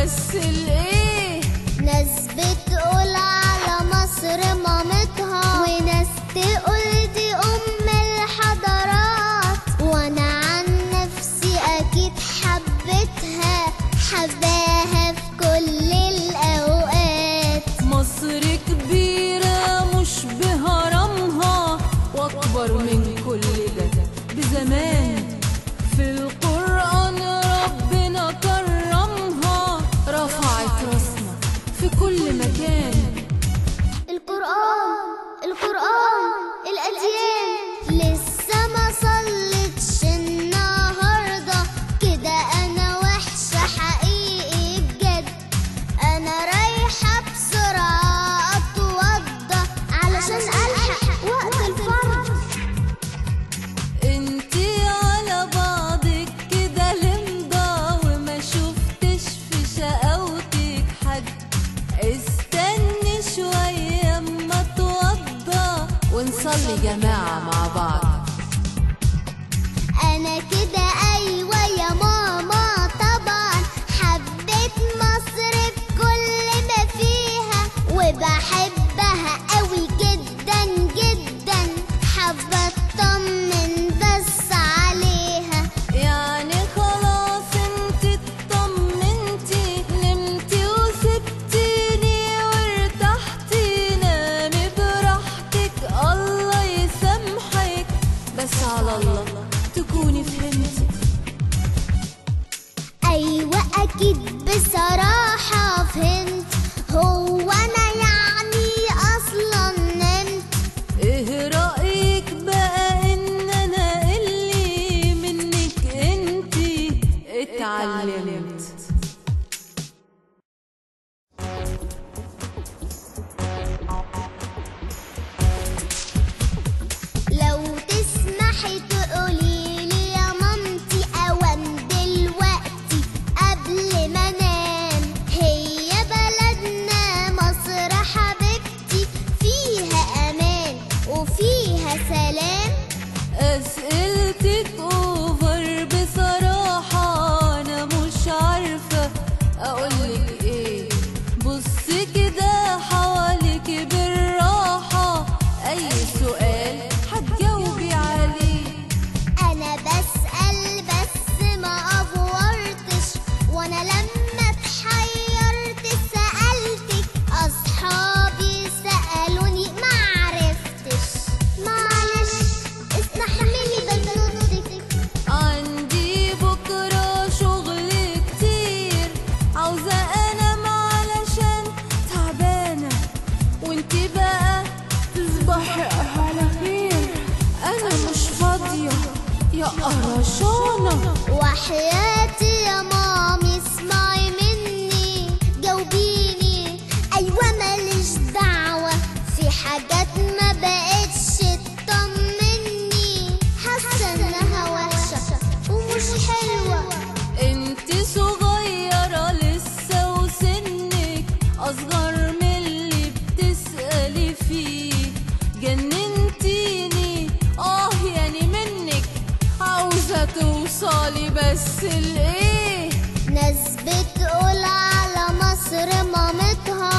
بس الايه، ناس بتقول على مصر مامتها، وناس تقول دي ام الحضارات. وانا عن نفسي اكيد حبيتها، حباها في كل الاوقات. مصر كبيرة مش بهرمها، واكبر من كل ده بزمان. في القرآن ربنا كرمها، رفعت راسنا في كل مكان. القرآن الأديان لسه ما صلتش النهاردة كده. أنا وحشة حقيقي بجد، أنا رايحة بسرعة أتوضى علشان ألحق وقت الفرض. انتي على بعضك كده لمضة، وما شفتش في شقاوتك حد. استني شوية اما اتوضى ونصلي جماعة مع بعض. أنا كده أيوة يا ماما طبعا، حبيت مصر بكل ما فيها، وبحبها قوي جدا جدا، حابة أطمن بس عليها. يعني خلاص انتي اطمنتي، نمتي وسبتيني وارتحتي. نامي براحتك الله يسامحك، بس على الله تكوني فهمتي. أيوة أكيد بصراحة فهمت، هو أنا يعني أصلا نمت؟ ايه رأيك بقى ان انا اللي منك انتي اتعلمت؟ لو تسمحي تقوليلي يا مامتي أوام دلوقتي قبل ما انام، هي بلدنا مصر حبيبتي، فيها امان وفيها سلام. اسئلتك اوفر بصراحة، انا مش عارفة اقولك ايه. بصي كده حواليك بالراحة، اي سؤال هتجاوبي عليه. انا بسأل بس ما افورتش، وانا لما اتحيرت سألتك، اصحابي سألوني معرفتش. معلش استحملي بنوتك. عندي بكرة شغل كتير، عاوزة انام علشان تعبانة، وانتي بقى تصبحي على خير. انا مش فاضية يا قرشانة. وحياتي يا مامي اسمعي مني، جاوبيني ايوه ماليش دعوة، في حاجات ما بقتش تطمني، حاسة انها وحشة ومش حلوة. انتي صغيرة لسه وسنك اصغر من اللي بتسألي فيه. جننتيني يعني منك، عاوزة توصلي بس الايه. ناس بتقول على مصر مامتها،